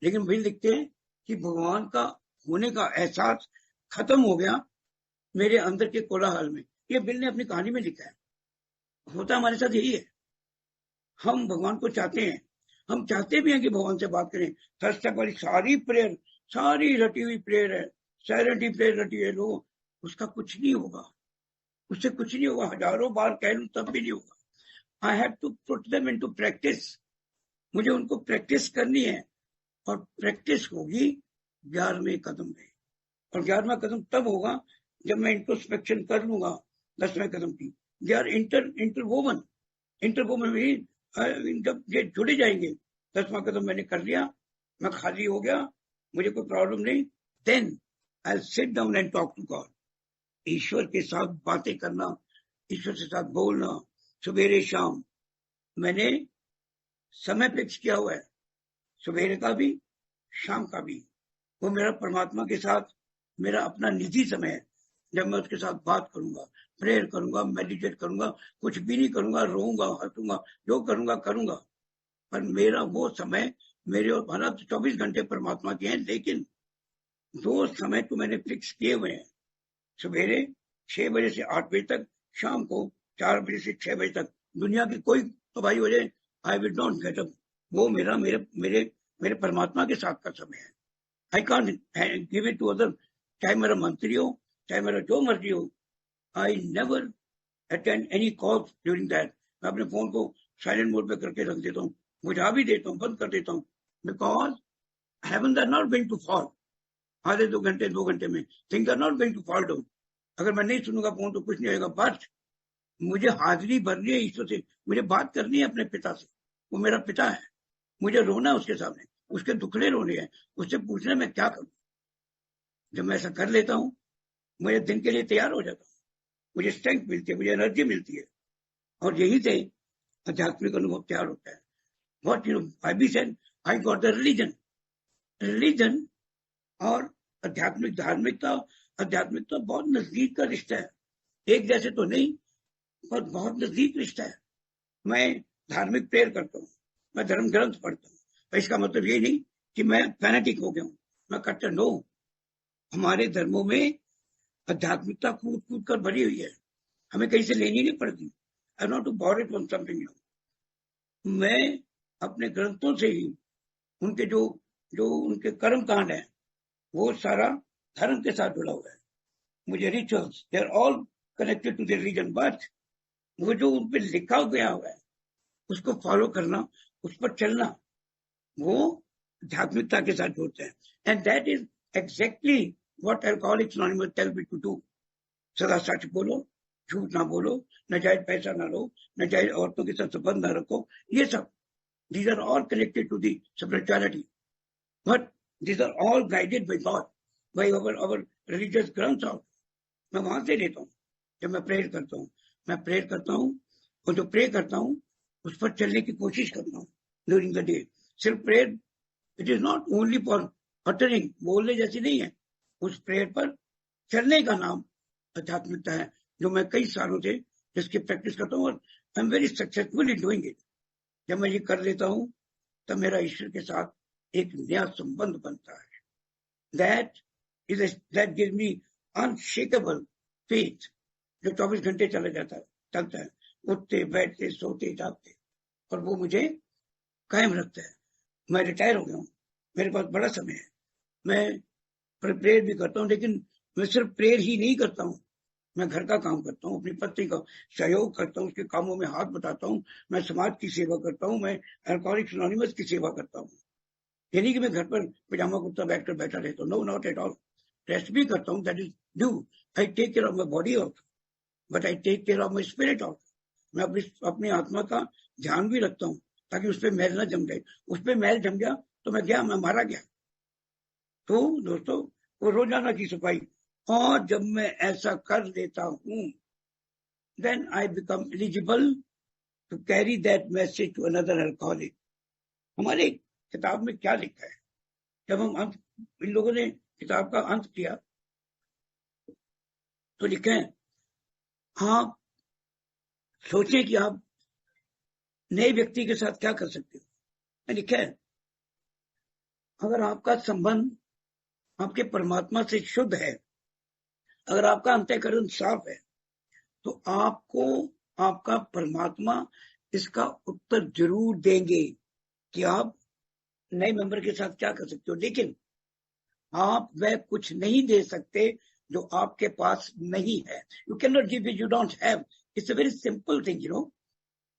लेकिन बिल लिखते हैं कि भगवान का होने का एहसास खत्म हो गया मेरे अंदर के कोलाहल में। ये बिल ने अपनी कहानी में लिखा है। होता हमारे साथ यही है, हम भगवान को चाहते हैं, हम चाहते भी हैं कि भगवान से बात करें। थर्स्ट तक वाली सारी प्रेयर, सारी रटी हुई प्रेयर है, साइलेंटली प्रेयर रटी है लोग, उसका कुछ नहीं होगा, उससे कुछ नहीं होगा, हजारों बार कह लूं तब भी नहीं होगा। I have to put them into practice, मुझे उनको प्रैक्टिस करनी है, और प्रैक्टिस होगी 11वें कदम में, और 11वां कदम तब होगा जब मैं इंट्रोस्पेक्शन कर लूंगा 10वें कदम की। दे आर इंटरवोवन में जब ये जुड़े जाएंगे, 10वां कदम मैंने कर लिया, मैं खाली हो गया, मुझे कोई प्रॉब्लम नहीं, then I sit down and talk to God. ईश्वर के साथ बातें करना, ईश्वर के साथ बोलना, सवेरे शाम मैंने समय फिक्स किया हुआ है, सवेरे का भी शाम का भी, वो मेरा परमात्मा के साथ मेरा अपना निजी समय है, जब मैं उसके साथ बात करूंगा, प्रेयर करूंगा, मेडिटेट करूंगा, कुछ भी नहीं करूंगा, रोऊंगा, हंसूंगा, जो करूंगा करूंगा, पर मेरा वो समय मेरे और भला 24 घंटे परमात्मा के हैं, लेकिन 2 समय तो मैंने फिक्स किए हुए हैं, सवेरे 6 बजे से 8 बजे तक, शाम को 4 बजे से 6 बजे तक। दुनिया की कोई तबाही हो जाए, I will not get up, वो मेरा मेरे मेरे मेरे परमात्मा के साथ का समय है। I can't give it to other, चाहे मेरा मंत्री हो, चाहे मेरा जो मर्जी हो, I never attend any call during that. मैं अपने फोन को साइलेंट मोड पे करके रख देता हूँ, बुझा भी देता हूँ, बंद कर देता हूँ, because heavens are not going to fall आधे 2 घंटे में, things are not going to fall down. अगर मैं नहीं सुनूंगा फोन तो कुछ नहीं होगा, बट मुझे हाजिरी भरनी है ईश्वर से, मुझे बात करनी है अपने पिता से, वो मेरा पिता है, मुझे रोना है उसके सामने, उसके दुखड़े रोने हैं, उससे पूछना मैं क्या करूं। जब मैं ऐसा कर लेता हूँ, मुझे दिन के लिए तैयार हो जाता हूँ, मुझे स्ट्रेंथ मिलती है, मुझे एनर्जी मिलती है, और यही से आध्यात्मिक अनुभव तैयार होता है। What you know, I be said I got the religion और आध्यात्मिक, आध्यात्मिकता बहुत नजदीक का रिश्ता है, एक जैसे तो नहीं पर बहुत नजदीक रिश्ता है। मैं धार्मिक प्रेयर करता हूँ, मैं धर्म ग्रंथ पढ़ता हूँ, पर इसका मतलब ये नहीं कि मैं फैनेटिक हो गया हूँ, मैं कट्टर नो। हमारे धर्मों में आध्यात्मिकता कूद कूद कर भरी हुई है, हमें कहीं से लेनी नहीं पड़ती। I not to borrow from something new, मैं अपने ग्रंथों से ही उनके जो जो उनके कर्म कांड है वो सारा धर्म के साथ जुड़ा हुआ है। मुझे rituals they are all connected to the religion, but वो जो उन पर लिखा गया हुआ है उसको फॉलो करना, उस पर चलना, वो आध्यात्मिकता के साथ जोड़ते हैं। And that is exactly what Alcoholics Anonymous tell me to do. सदा सच बोलो, झूठ ना बोलो, नाजायज पैसा ना लो, नाजायज औरतों के साथ संबंध ना रखो, ये सब these are all connected to the spirituality, but these are all guided by God, by our religious grounds out. मैं वहां से लेता हूँ जब मैं प्रेयर करता हूँ, मैं प्रेयर करता हूँ, और जो प्रे करता हूँ उस पर चलने की कोशिश करता हूँ ड्यूरिंग द डे। सिर्फ prayer, it is not only for uttering, बोलने जैसी नहीं है, उस प्रेयर पर चलने का नाम आध्यात्मिकता है, जो मैं कई सालों से जिसकी प्रैक्टिस करता हूँ, और आई am very successful in doing it. जब मैं ये कर लेता हूँ तब मेरा ईश्वर के साथ एक नया संबंध बनता है। That gives me unshakeable faith, जो 24 घंटे चलता है, उठते बैठते सोते जागते, और वो मुझे कायम रखता है। मैं रिटायर हो गया हूँ, मेरे पास बड़ा समय है, मैं प्रेयर भी करता हूँ, लेकिन मैं सिर्फ प्रेयर ही नहीं करता हूँ, मैं घर का काम करता हूँ, अपनी पत्नी का सहयोग करता हूँ, उसके कामों में हाथ बटाता हूँ, मैं समाज की सेवा करता हूँ, मैं अल्कोहलिक्स एनोनिमस की सेवा करता हूँ। यानी कि मैं घर पर पिजामा कुर्ता बैठकर बैठा रहता हूँ, no not at all. Rest भी करता हूँ, that is due. I take care of my body also, but I take care of my spirit also. मैं अपनी आत्मा का ध्यान भी रखता हूँ ताकि उस पर मैल न जम जाए। उस पर मैल जम गया तो मैं गया, मैं मारा गया। तो दोस्तों, वो रोजाना की सफाई, और जब मैं ऐसा कर लेता हूं, then I become eligible to carry that message to another alcoholic. हमारे किताब में क्या लिखा है? जब हम अंत, इन लोगों ने किताब का अंत किया तो लिखे हैं, आप सोचें कि आप नए व्यक्ति के साथ क्या कर सकते हो। लिखा है, अगर आपका संबंध आपके परमात्मा से शुद्ध है, अगर आपका अंतःकरण साफ है, तो आपको आपका परमात्मा इसका उत्तर जरूर देंगे कि आप नए मेंबर के साथ क्या कर सकते हो। लेकिन आप वह कुछ नहीं दे सकते जो आपके पास नहीं है। You can not give, you don't have. It's a very simple thing, you know.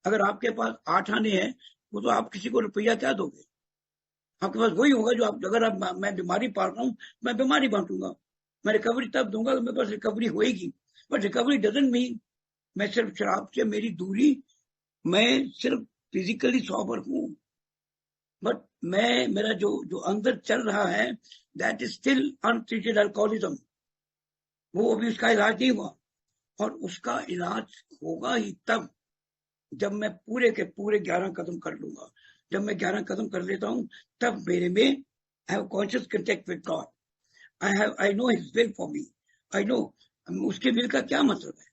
अगर आपके पास 8 आने हैं, वो तो आप किसी को रुपया क्या दोगे? आपके पास वही होगा जो आप, अगर आप, मैं बीमारी पाल रहा हूं, मैं बीमारी बांटूंगा। मैं रिकवरी तब दूंगा तो मेरे पास रिकवरी होएगी। बट रिकवरी डजंट मीन मैं सिर्फ शराब से मेरी दूरी, मैं सिर्फ फिजिकली सॉबर हूं, बट मैं, मेरा जो जो अंदर चल रहा है, that is still untreated alcoholism. वो अभी उसका इलाज नहीं हुआ, और उसका इलाज होगा ही तब जब मैं पूरे के पूरे 11 कदम कर लूंगा। जब मैं 11 कदम कर लेता हूं, तब मेरे में I have conscious contact with God. I know his will for me. I know उसके विल का क्या मतलब है।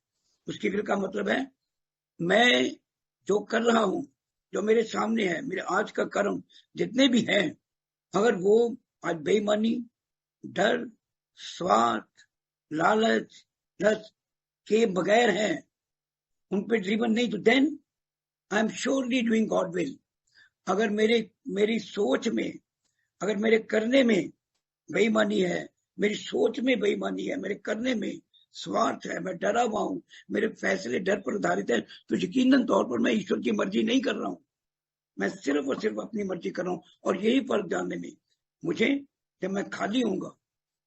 उसके विल का मतलब है, मैं जो कर रहा हूं, जो मेरे सामने है, मेरे आज का कर्म जितने भी हैं, अगर वो आज बेईमानी, डर, स्वार्थ, लालच, लस के बगैर हैं, उन पे ड्रिवन नहीं, तो then I am surely doing God will. अगर मेरी सोच में, अगर मेरे करने में बेईमानी है, मेरी सोच में बेईमानी है, मेरे करने में स्वार्थ है, मैं डरा हुआ हूं, मेरे फैसले डर पर आधारित है, तो यकीनन तौर पर मैं ईश्वर की मर्जी नहीं कर रहा हूं। मैं सिर्फ और सिर्फ अपनी मर्जी कर रहा हूं। और यही फर्क जानने में मुझे, जब मैं खाली होऊंगा,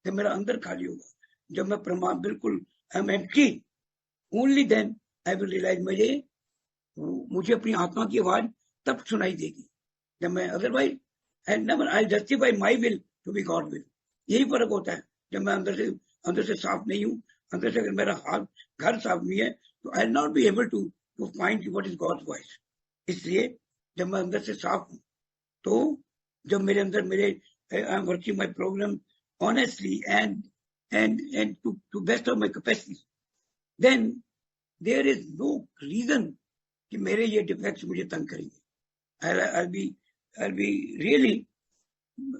जब मेरा अंदर खाली होगा, जब मैं प्रमाण बिल्कुल I am empty, only then I will realise मुझे अपनी आत्मा की आवाज तब सुनाई देगी जब मैं, otherwise I never I justify my will to be God will. यही फर्क होता है। जब मैं अंदर से साफ नहीं हूं, अंदर से अगर मेरा हाथ घर साफ नहीं है, तो I not be able to find what is God's voice. इसलिए जब मैं अंदर से साफ हूं, तो जब मेरे अंदर मेरे I am working my programme honestly and to best of my capacity, then there is no reason कि मेरे ये डिफेक्ट्स मुझे तंग करेंगे। I'll be really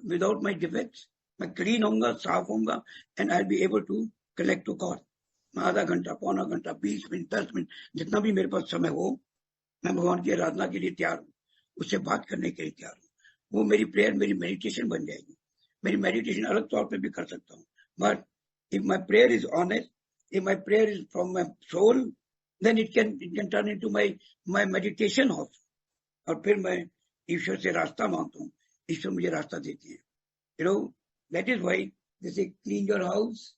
without my defects. मैं क्लीन होऊंगा, साफ होऊंगा, and I be able to collect to God. मैं आधा घंटा, पौना घंटा, 20 मिनट, 10 मिनट, जितना भी मेरे पास समय हो, मैं भगवान की आराधना के लिए तैयार हूँ, उससे बात करने के लिए तैयार हूँ। वो मेरी प्रेयर, मेरी मेडिटेशन बन जाएगी। मेरी मेडिटेशन अलग तौर पे भी कर सकता हूँ, but if my prayer is honest, if my prayer is from my soul, then it can turn into my meditation also. और फिर मैं ईश्वर से रास्ता मांगता हूँ, ईश्वर मुझे रास्ता देती है। You know, that is why जैसे क्लीन योर हाउस,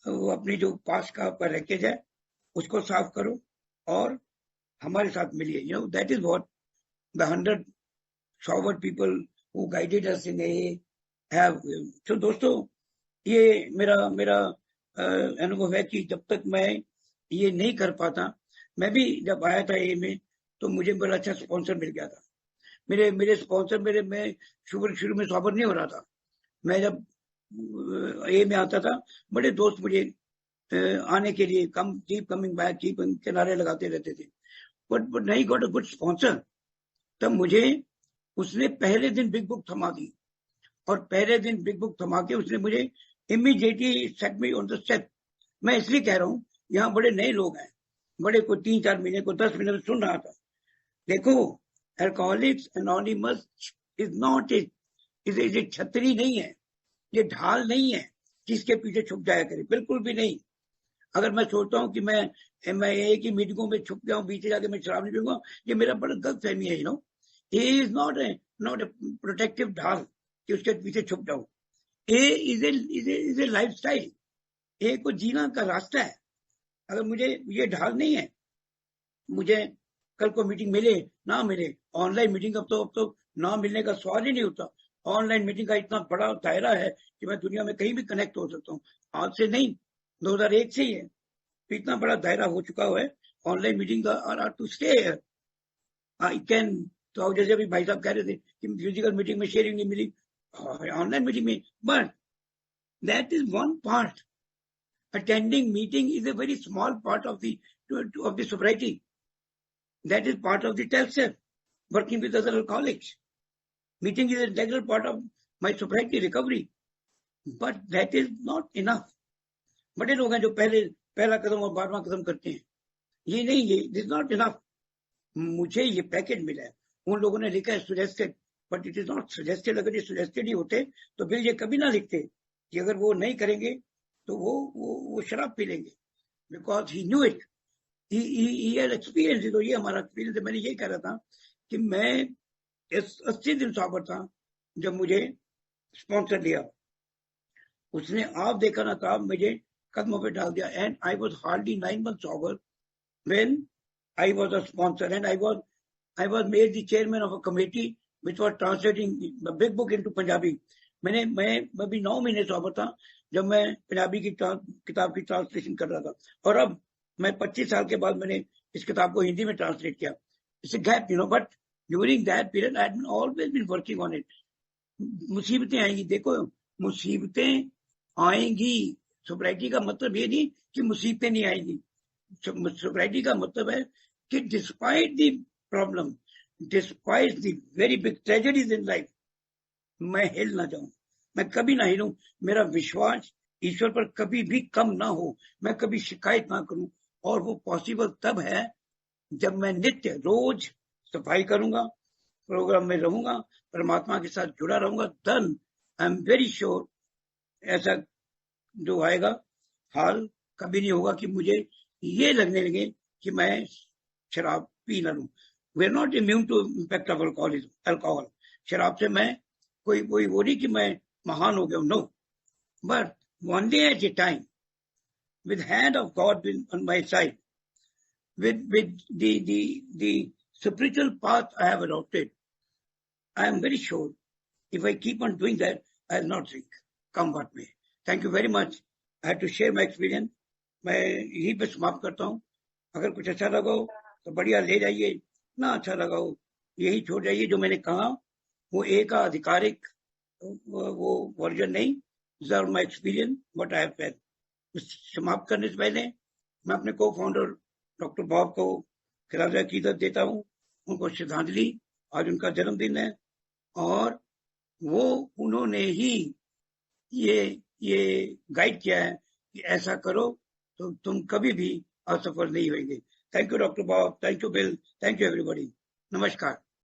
वो अपनी जो पास का पैकेज है उसको साफ करो और हमारे साथ मिलिए। You know, that is what the 100 sober people who guided us in AA have. तो दोस्तों, ये मेरा मेरा अनुभव है कि जब तक मैं ये नहीं कर पाता, मैं भी जब आया था ए में, तो मुझे बड़ा अच्छा स्पॉन्सर मिल गया था। मेरे स्पॉन्सर, मैं शुरू में सॉबर नहीं हो रहा था। मैं जब ए में आता था, बड़े दोस्त मुझे आने के लिए कीप कमिंग बैक, कीप किनारे लगाते रहते थे, बट नहीं गॉट अ गुड स्पॉन्सर। तब मुझे उसने पहले दिन बिग बुक थमा दी, और पहले दिन बिग बुक थमा के उसने मुझे immediately set me on the step. मैं इसलिए कह रहा हूं, यहाँ बड़े नए लोग हैं, बड़े को 3-4 महीने को 10 महीने में सुन रहा था। देखो, alcoholics anonymous is not is छतरी नहीं है, ये ढाल नहीं है, किसके पीछे छुप जाया करे, बिल्कुल भी नहीं। अगर मैं सोचता हूँ कि मैं एक ही मीटिंगों में छुप जाऊं, बीच जाके मैं शराब नहीं पीऊंगा, ये मेरा बड़ा गलत फहमी है। ए इज नॉट ए प्रोटेक्टिव ढाल कि उसके पीछे छुप जाऊं। ए इज ए लाइफ स्टाइल। ए को जीना का रास्ता है। अगर मुझे ये ढाल नहीं है, मुझे कल को मीटिंग मिले ना मिले, ऑनलाइन मीटिंग अब तो ना मिलने का सवाल ही नहीं होता। ऑनलाइन मीटिंग का इतना बड़ा दायरा है कि मैं दुनिया में कहीं भी कनेक्ट हो सकता हूँ। आज से नहीं, 2001 से ही है। तो इतना बड़ा दायरा हो चुका है ऑनलाइन मीटिंग का। और टू स्टे आई कैन, तो जैसे अभी भाई साहब कह रहे थे कि फिजिकल मीटिंग में शेयरिंग नहीं मिली, ऑनलाइन मीटिंग में, but that is one part. Attending meeting is a very small part of the sobriety. That is part of the self. Working with other alcoholics. Meeting is a regular part of my sobriety recovery. But that is not enough. बड़े लोग हैं जो पहला कदम और 12वां कदम करते हैं। ये नहीं, ये इज नॉट इनफ। मुझे ये पैकेज मिला है, उन लोगों ने लिखा है suggested, but it is not suggested. अगर ये सजेस्टेड ही होते तो बिल ये कभी ना लिखते कि अगर वो नहीं करेंगे तो वो शराब पी लेंगे, because he knew it, he had experience. तो ये हमारा एक्सपीरियंस है। मैंने ये कह रहा था कि मैं 80 दिन सॉबर था जब मुझे स्पॉन्सर लिया। उसने आप देखा ना था, मुझे कदमों पे डाल दिया। And I was hardly 9 months sober when I was a sponsor, and I was made the chairman of a committee which was translating big book into Punjabi. मैं भी 9 महीने सॉबर था जब मैं पंजाबी की किताब की ट्रांसलेशन कर रहा था। और अब मैं 25 साल के बाद मैंने इस किताब को हिंदी में ट्रांसलेट किया। It's a gap, but during that period I had always been working on it. मुसीबतें आएंगी, देखो मुसीबतें आएंगी। सोब्राइटी का मतलब ये नहीं कि मुसीबतें नहीं आएंगी। सोब्राइटी का मतलब है कि despite the problem, despite the very big tragedies in life, मैं हिल ना जाऊं, मैं कभी ना हिलूं। मेरा विश्वास ईश्वर पर कभी भी कम ना हो, मैं कभी शिकायत ना करूं। और वो पॉसिबल तब है जब मैं नित्य रोज सफाई करूंगा, प्रोग्राम में रहूंगा, परमात्मा के साथ जुड़ा रहूंगा। Then I am very sure ऐसा जो आएगा हाल कभी नहीं होगा कि मुझे ये लगने लगे कि मैं शराब पी ना लूं। We are not immune to impact of alcohol. शराब से मैं कोई वो नहीं कि मैं महान हो गया हूं, no, but one day at a time, with hand of God on my side, with the spiritual path I have adopted, I am very sure if I keep on doing that, I will not drink, come what may. Thank you very much. I had to share my experience. मैं यही पे समाप्त करता हूँ। अगर कुछ अच्छा लगा हो तो बढ़िया ले जाइए, ना अच्छा लगा हो यही छोड़ जाइए। जो मैंने कहा वो एक आधिकारिक वो वर्जन नहीं, observe my experience what I have felt. समाप्त करने से पहले मैं अपने को फाउंडर डॉक्टर बॉब को खिराज अकीदत देता हूँ, उनको श्रद्धांजलि। आज उनका जन्मदिन है और वो उन्होंने ही ये गाइड किया है कि ऐसा करो तो तुम कभी भी असफल नहीं होंगे। Thank you doctor Bob, thank you bill, thank you everybody. नमस्कार।